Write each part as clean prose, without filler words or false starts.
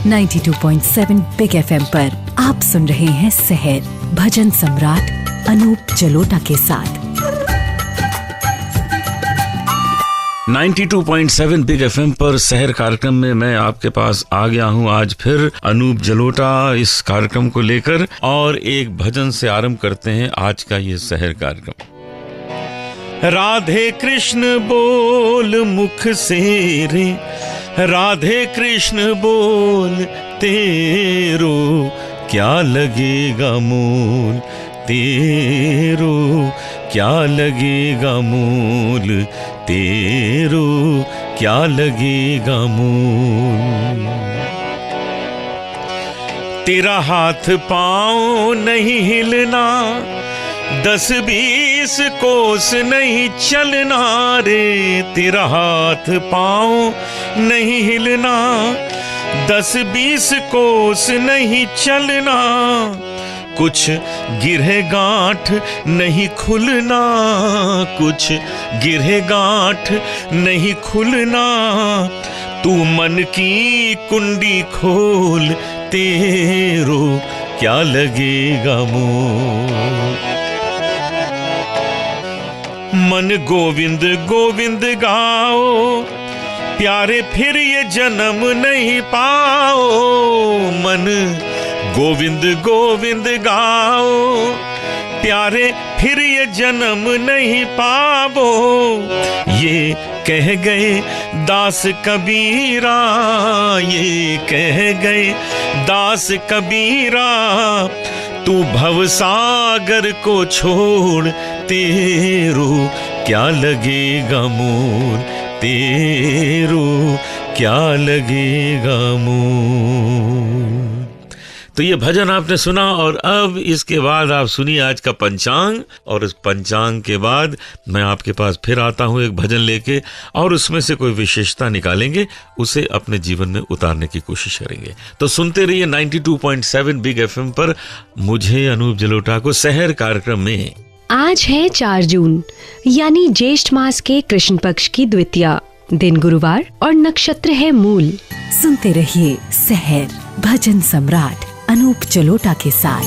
92.7 big FM पर आप सुन रहे हैं सहर भजन सम्राट अनूप जलोटा के साथ। 92.7 बिग एफएम पर सहर कार्यक्रम में मैं आपके पास आ गया हूं आज फिर अनूप जलोटा इस कार्यक्रम को लेकर, और एक भजन से आरंभ करते हैं आज का ये सहर कार्यक्रम। राधे कृष्ण बोल मुख से रे, राधे कृष्ण बोल तेरो क्या लगेगा मोल, तेरो क्या लगेगा मोल, तेरो क्या लगेगा मोल। तेरा हाथ पाँव नहीं हिलना, 10-20 कोस नहीं चलना रे, तेरा हाथ पाँव नहीं हिलना, 10-20 कोस नहीं चलना, कुछ गिरहे गांठ नहीं खुलना, कुछ गिरहे गांठ नहीं खुलना, तू मन की कुंडी खोल, तेरो क्या लगेगा मोल। मन गोविंद गोविंद गाओ, प्यारे फिर ये जन्म नहीं पाओ, मन गोविंद गोविंद गाओ, प्यारे फिर ये जन्म नहीं पाओ, ये कह गए दास कबीरा, ये कह गए दास कबीरा, तू भवसागर को छोड़, तेरो क्या लगेगा मोल, तेरो क्या लगेगा मोल। तो ये भजन आपने सुना, और अब इसके बाद आप सुनिए आज का पंचांग, और इस पंचांग के बाद मैं आपके पास फिर आता हूँ एक भजन लेके, और उसमें से कोई विशेषता निकालेंगे, उसे अपने जीवन में उतारने की कोशिश करेंगे। तो सुनते रहिए 92.7 बिग एफएम पर मुझे अनूप जलोटा को सहर कार्यक्रम में। आज है 4 जून यानी ज्येष्ठ मास के कृष्ण पक्ष की द्वितीया, दिन गुरुवार और नक्षत्र है मूल। सुनते रहिए सहर भजन सम्राट अनूप जलोटा के साथ।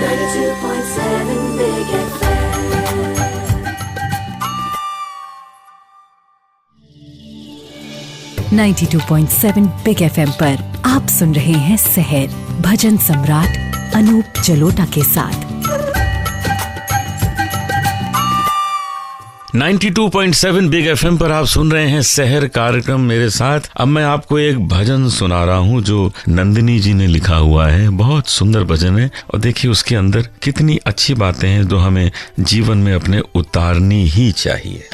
92.7 बिग एफएम। 92.7 बिग एफएम पर आप सुन रहे हैं सहर भजन सम्राट अनूप जलोटा के साथ। 92.7 बिग एफएम पर आप सुन रहे हैं सहर कार्यक्रम मेरे साथ। अब मैं आपको एक भजन सुना रहा हूं जो नंदिनी जी ने लिखा हुआ है। बहुत सुंदर भजन है, और देखिए उसके अंदर कितनी अच्छी बातें हैं जो हमें जीवन में अपने उतारनी ही चाहिए।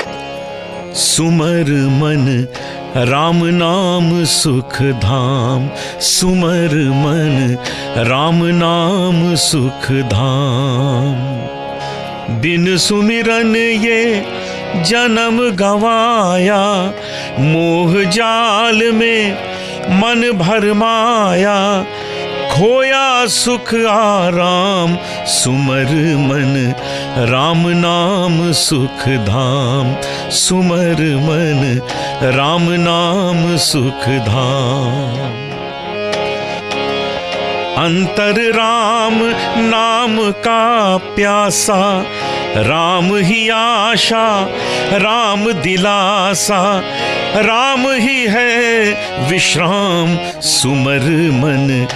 सुमर मन राम नाम सुख धाम, सुमर मन राम नाम सुख धाम, बिन सुमिरन ये जन्म गवाया, मोह जाल में मन भरमाया, खोया सुख आराम, सुमर मन राम नाम सुख धाम, सुमर मन राम नाम सुख धाम। अंतर राम नाम का प्यासा, राम ही आशा राम दिलासा, राम ही है विश्राम, सुमर मन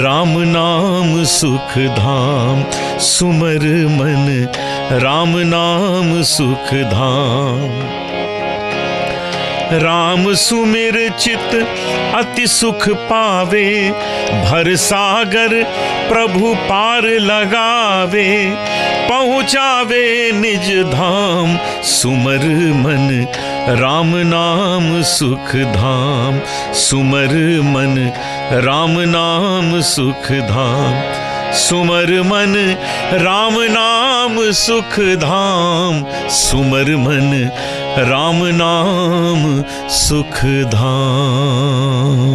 राम नाम सुख धाम, सुमर मन राम नाम सुख धाम। राम सुमिर चित अति सुख पावे, भर सागर प्रभु पार लगावे, पहुँचावे निज धाम, सुमर मन राम नाम सुख धाम, सुमर मन राम नाम सुख धाम, सुमर मन राम नाम सुख धाम, सुमर मन राम नाम सुख धाम।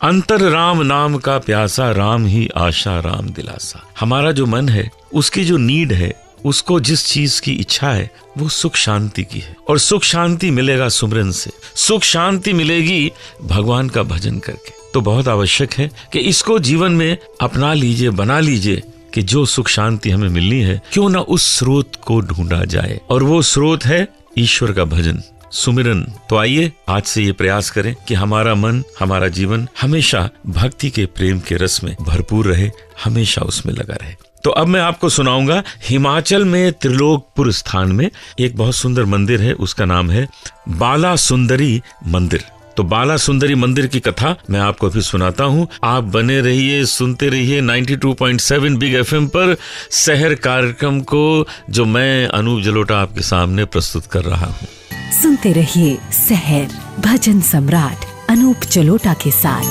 अंतर राम नाम का प्यासा, राम ही आशा राम दिलासा। हमारा जो मन है उसकी जो नीड है उसको जिस चीज की इच्छा है वो सुख शांति की है, और सुख शांति मिलेगा सुमिरन से, सुख शांति मिलेगी भगवान का भजन करके। तो बहुत आवश्यक है कि इसको जीवन में अपना लीजिए, बना लीजिए कि जो सुख शांति हमें मिलनी है क्यों ना उस स्रोत को ढूंढा जाए, और वो स्रोत है ईश्वर का भजन, सुमिरन। तो आइए आज से ये प्रयास करें कि हमारा मन, हमारा जीवन हमेशा भक्ति के प्रेम के रस में भरपूर रहे, हमेशा उसमें लगा रहे। तो अब मैं आपको सुनाऊंगा हिमाचल में त्रिलोकपुर स्थान में एक बहुत सुंदर मंदिर है, उसका नाम है बाला सुंदरी मंदिर। तो बाला सुंदरी मंदिर की कथा मैं आपको अभी सुनाता हूँ। आप बने रहिए, सुनते रहिए 92.7 बिग एफएम पर शहर कार्यक्रम को, जो मैं अनूप जलोटा आपके सामने प्रस्तुत कर रहा हूँ। सुनते रहिए शहर भजन सम्राट अनूप जलोटा के साथ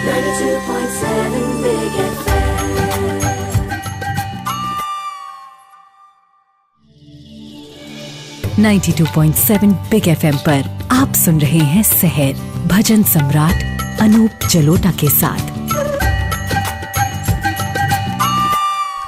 92.7 Big FM. 92.7 बिग एफएम पर आप सुन रहे हैं शहर भजन सम्राट अनूप जलोटा के साथ।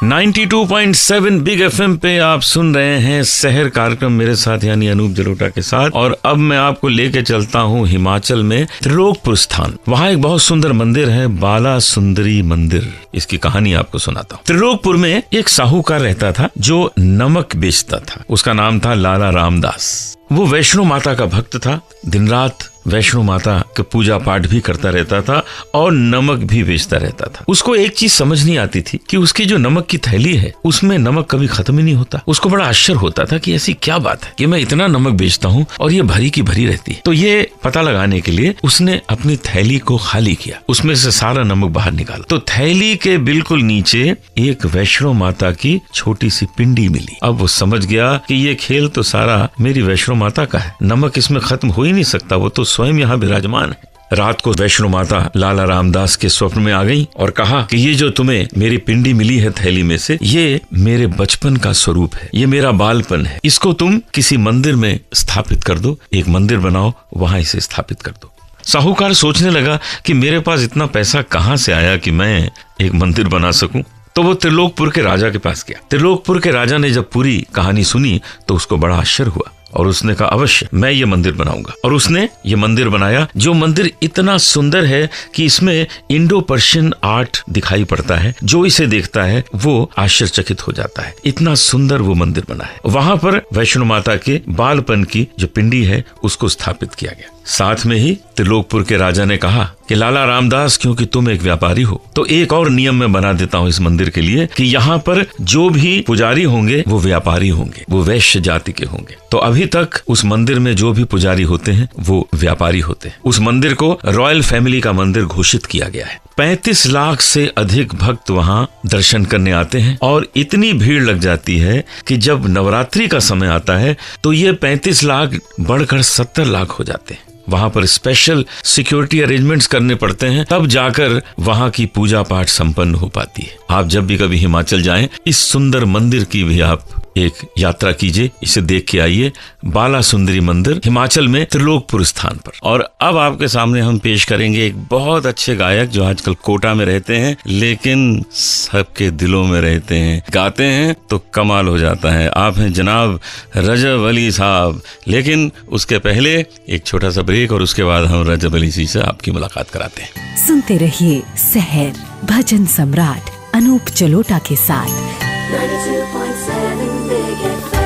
92.7 बिग एफएम पे आप सुन रहे हैं शहर कार्यक्रम मेरे साथ यानी अनूप जलोटा के साथ। और अब मैं आपको लेके चलता हूँ हिमाचल में त्रिलोकपुर स्थान। वहाँ एक बहुत सुंदर मंदिर है, बाला सुंदरी मंदिर। इसकी कहानी आपको सुनाता हूँ। त्रिलोकपुर में एक साहूकार रहता था जो नमक बेचता था। उसका नाम था लाला रामदास। वो वैष्णो माता का भक्त था, दिन रात वैष्णो माता के पूजा पाठ भी करता रहता था और नमक भी बेचता रहता था। उसको एक चीज समझ नहीं आती थी कि उसकी जो नमक की थैली है उसमें नमक कभी खत्म ही नहीं होता। उसको बड़ा आश्चर्य होता था कि ऐसी क्या बात है कि मैं इतना नमक बेचता हूँ और ये भरी की भरी रहती है। तो ये पता लगाने के लिए उसने अपनी थैली को खाली किया, उसमें से सारा नमक बाहर निकाला। तो थैली के बिल्कुल नीचे एक वैष्णो माता की छोटी सी पिंडी मिली। अब वो समझ गया कि ये खेल तो सारा मेरी वैष्णो माता का है, नमक इसमें खत्म हो ही नहीं सकता, वो तो स्वयं यहाँ विराजमान है। रात को वैष्णो माता लाला रामदास के स्वप्न में आ गई और कहा कि ये जो तुम्हें मेरी पिंडी मिली है थैली में से, ये मेरे बचपन का स्वरूप है, ये मेरा बालपन है, इसको तुम किसी मंदिर में स्थापित कर दो, एक मंदिर बनाओ, वहां इसे स्थापित कर दो। साहूकार सोचने लगा कि मेरे पास इतना पैसा कहाँ से आया कि मैं एक मंदिर बना सकूं। तो वो त्रिलोकपुर के राजा के पास गया। त्रिलोकपुर के राजा ने जब पूरी कहानी सुनी तो उसको बड़ा आश्चर्य हुआ और उसने कहा अवश्य मैं ये मंदिर बनाऊंगा। और उसने ये मंदिर बनाया, जो मंदिर इतना सुंदर है कि इसमें इंडो पर्शियन आर्ट दिखाई पड़ता है। जो इसे देखता है वो आश्चर्यचकित हो जाता है, इतना सुंदर वो मंदिर बना है। वहां पर वैष्णो माता के बालपन की जो पिंडी है उसको स्थापित किया गया। साथ में ही त्रिलोकपुर के राजा ने कहा कि लाला रामदास, क्योंकि तुम एक व्यापारी हो तो एक और नियम मैं बना देता हूँ इस मंदिर के लिए कि यहाँ पर जो भी पुजारी होंगे वो व्यापारी होंगे, वो वैश्य जाति के होंगे। तो अभी तक उस मंदिर में जो भी पुजारी होते हैं वो व्यापारी होते हैं। उस मंदिर को रॉयल फैमिली का मंदिर घोषित किया गया है। 35 लाख से अधिक भक्त वहाँ दर्शन करने आते हैं और इतनी भीड़ लग जाती है कि जब नवरात्रि का समय आता है तो ये 35 लाख बढ़कर 70 लाख हो जाते हैं। वहां पर स्पेशल सिक्योरिटी अरेंजमेंट्स करने पड़ते हैं, तब जाकर वहां की पूजा पाठ संपन्न हो पाती है। आप जब भी कभी हिमाचल जाएं, इस सुंदर मंदिर की भी आप एक यात्रा कीजिए, इसे देख के आइए। बाला सुंदरी मंदिर हिमाचल में त्रिलोकपुर स्थान पर। और अब आपके सामने हम पेश करेंगे एक बहुत अच्छे गायक जो आजकल कोटा में रहते हैं लेकिन सबके दिलों में रहते हैं, गाते हैं तो कमाल हो जाता है। आप हैं जनाब रजब अली साहब। लेकिन उसके पहले एक छोटा सा ब्रेक और उसके बाद हम रजब अली जी से आपकी मुलाकात कराते हैं। सुनते रहिए शहर भजन सम्राट अनूप जलोटा के साथ 92.7 Big FM.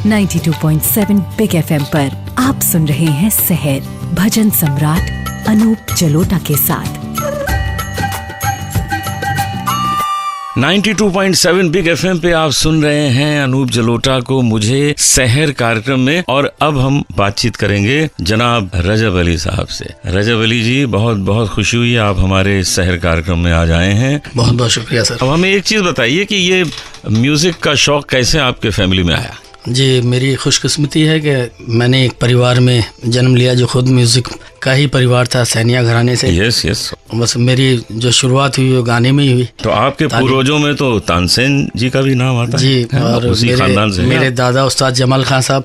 92.7 बिग एफएम पर आप सुन रहे हैं शहर भजन सम्राट अनूप जलोटा के साथ। 92.7 बिग एफएम पे आप सुन रहे हैं अनूप जलोटा को, मुझे शहर कार्यक्रम में। और अब हम बातचीत करेंगे जनाब रजब अली साहब से। रजब अली जी, बहुत बहुत खुशी हुई आप हमारे शहर कार्यक्रम में आज आए हैं। बहुत बहुत शुक्रिया सर। अब हमें एक चीज बताइए कि ये म्यूजिक का शौक कैसे आपके फैमिली में आया? जी, मेरी खुशकिस्मती है कि मैंने एक परिवार में जन्म लिया जो खुद म्यूजिक का ही परिवार था, सैनिया घराने से। Yes yes. बस मेरी जो शुरुआत हुई वो गाने में ही हुई। तो आपके पूर्वजों में तो तानसेन जी का भी नाम आता जी, है और उसी खानदान से मेरे दादा उस्ताद जमाल खान साहब,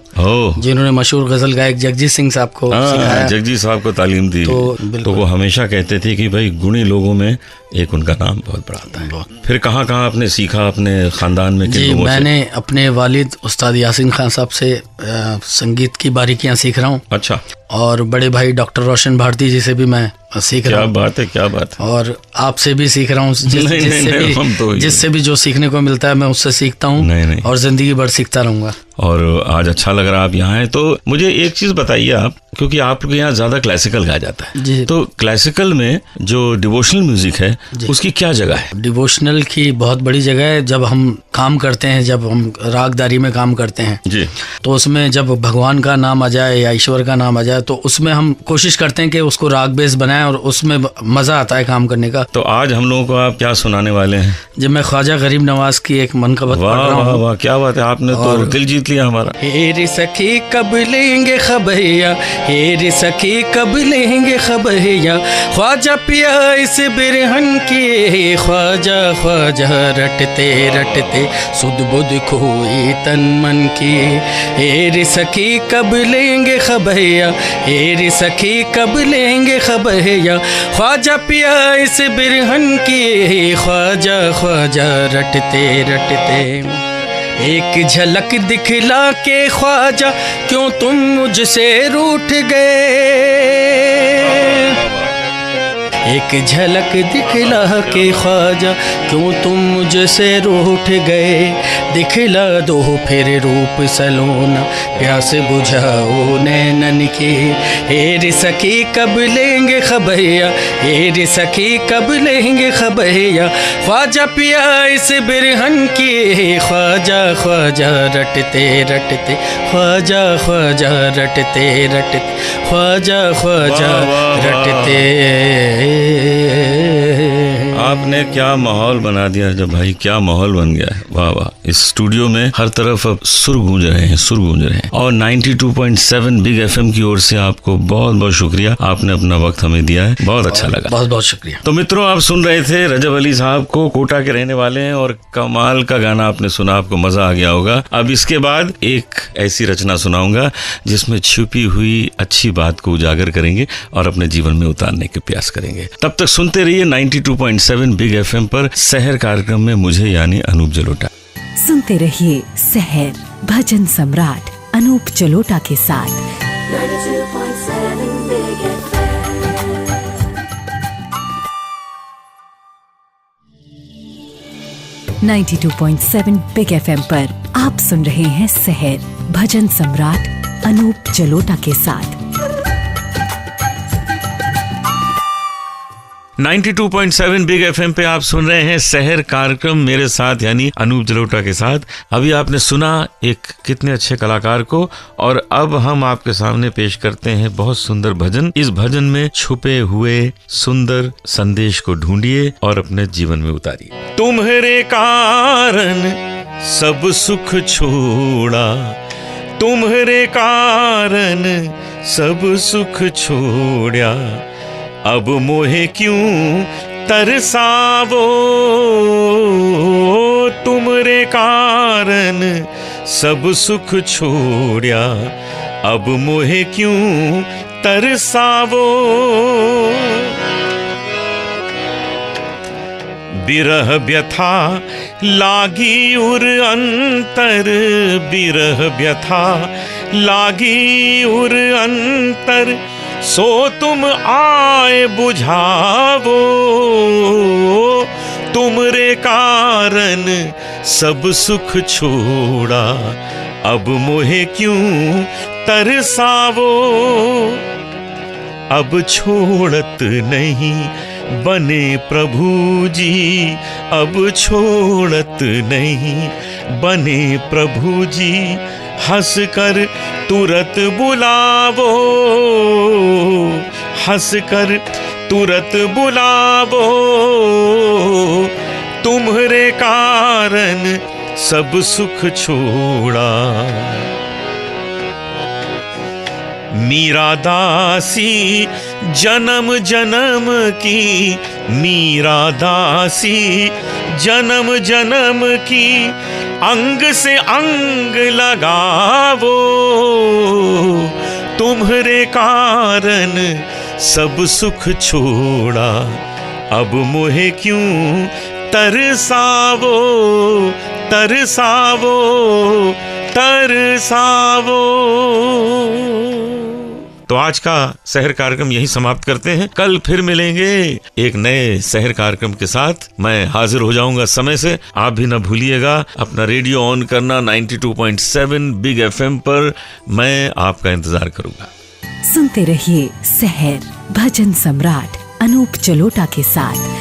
जिन्होंने मशहूर गजल गायक जगजीत सिंह साहब को सिखाया, जगजीत साहब को तालीम दी। तो वो हमेशा कहते थे कि भाई गुणी लोगों में एक उनका नाम बहुत बड़ा आता है। फिर कहाँ कहाँ आपने सीखा अपने खानदान में? जी, मैंने अपने वालिद उस्ताद यासीन खान साहब से संगीत की बारीकियां सीख रहा हूँ। अच्छा। और बड़े भाई डॉक्टर रोशन भारती जी से भी मैं सीख रहा हूँ। क्या बात है, क्या बात है। और आपसे भी सीख रहा हूँ, जिससे भी जो सीखने को मिलता है मैं उससे सीखता हूँ और जिंदगी भर सीखता रहूंगा। और आज अच्छा लग रहा है आप यहाँ हैं। तो मुझे एक चीज बताइए आप, क्योंकि आपके यहाँ ज्यादा क्लासिकल गाया जाता है जी, तो क्लासिकल में जो डिवोशनल म्यूजिक है उसकी क्या जगह है? डिवोशनल की बहुत बड़ी जगह है। जब हम काम करते हैं, जब हम रागदारी में काम करते हैं जी, तो उसमें जब भगवान का नाम आ जाए या ईश्वर का नाम आ जाए तो उसमें हम कोशिश करते हैं कि उसको राग बेस बनाएं और उसमें मजा आता है काम करने का। तो आज हम लोगों को आप क्या सुनाने वाले हैं? जब मैं ख्वाजा गरीब नवाज की एक मनकबत पढ़ रहा हूँ। वाह, क्या बात है, आपने तो दिल जीत लिया हमारा। हेरी सखी कब लेंगे खबैया, हेरी सखी कब लेंगे खबैया, ख्वाजा पिया इस बिरहन की, ख्वाजा ख्वाजा रटते रटते सुध बुध खोई तन मन की। हेरी सखी कब लेंगे खबैया, हेरी सखी कब लेंगे खबैया, ख्वाजा पिया इस बिरहन की, ख्वाजा ख्वाजा रटते रटते। एक झलक दिखला के ख्वाजा क्यों तुम मुझसे रूठ गए, एक झलक दिखला के ख्वाजा क्यों तुम मुझसे रूठ गए, दिखला दो फिर रूप सलोना प्यास बुझाओ नैनन की। हेरी सखी कब लेंगे खबैया, हेरी सखी कब लेंगे खबैया, ख्वाजा पिया इस बिरहन की, ख्वाजा ख्वाजा रटते रटते, ख्वाजा ख्वाजा रटते रटते, ख्वाजा ख्वाजा रटते। आपने क्या माहौल बना दिया जब भाई, क्या माहौल बन गया है। वाह वाह। इस स्टूडियो में हर तरफ अब सुर गूंज रहे हैं, सुर गूंज रहे हैं। और 92.7 बिग एफएम की ओर से आपको बहुत बहुत शुक्रिया, आपने अपना वक्त हमें दिया है, बहुत अच्छा लगा। बहुत बहुत शुक्रिया। तो मित्रों, आप सुन रहे थे रजब अली साहब को, कोटा के रहने वाले हैं और कमाल का गाना आपने सुना, आपको मजा आ गया होगा। अब इसके बाद एक ऐसी रचना सुनाऊंगा जिसमें छुपी हुई अच्छी बात को उजागर करेंगे और अपने जीवन में उतारने के प्रयास करेंगे। तब तक सुनते रहिए 92.7 बिग एफएम पर सहर कार्यक्रम में मुझे यानी अनूप जलोटा। सुनते रहिए सहर भजन सम्राट अनूप जलोटा के साथ। 92.7 Big FM. 92.7 बिग एफएम पर आप सुन रहे हैं सहर भजन सम्राट अनूप जलोटा के साथ। 92.7 बिग एफएम पे आप सुन रहे हैं सहर कार्यक्रम मेरे साथ यानी अनूप जलोटा के साथ। अभी आपने सुना एक कितने अच्छे कलाकार को, और अब हम आपके सामने पेश करते हैं बहुत सुंदर भजन। इस भजन में छुपे हुए सुंदर संदेश को ढूंढिए और अपने जीवन में उतारिए। तुम्हारे कारण सब सुख छोड़ा, तुम्हारे कारण सब सुख छोड़ा, अब मोहे क्यों तरसावो, तुमरे कारण सब सुख छोड़ा, अब मोहे क्यों तरसावो। बिरह व्यथा लागी उर अंतर, बिरह व्यथा लागी उर अंतर, सो तुम आए बुझावो, तुमरे कारण सब सुख छोड़ा, अब मोहे क्यों तरसावो। अब छोड़त नहीं बने प्रभु जी, अब छोड़त नहीं बने प्रभु जी, हंस कर तुरत बुलावो, हंस कर तुरत बुलावो, तुम्हारे कारण सब सुख छोड़ा। मीरा दासी जन्म जन्म की, मीरा दासी जन्म जन्म की, अंग से अंग लगावो, तुम्हारे कारण सब सुख छोड़ा, अब मोहे क्यों तरसावो, तरसावो, तरसावो। तो आज का शहर कार्यक्रम यही समाप्त करते हैं। कल फिर मिलेंगे एक नए शहर कार्यक्रम के साथ। मैं हाजिर हो जाऊंगा समय से। आप भी ना भूलिएगा अपना रेडियो ऑन करना 92.7 बिग FM पर। मैं आपका इंतजार करूंगा। सुनते रहिए शहर भजन सम्राट अनूप जलोटा के साथ।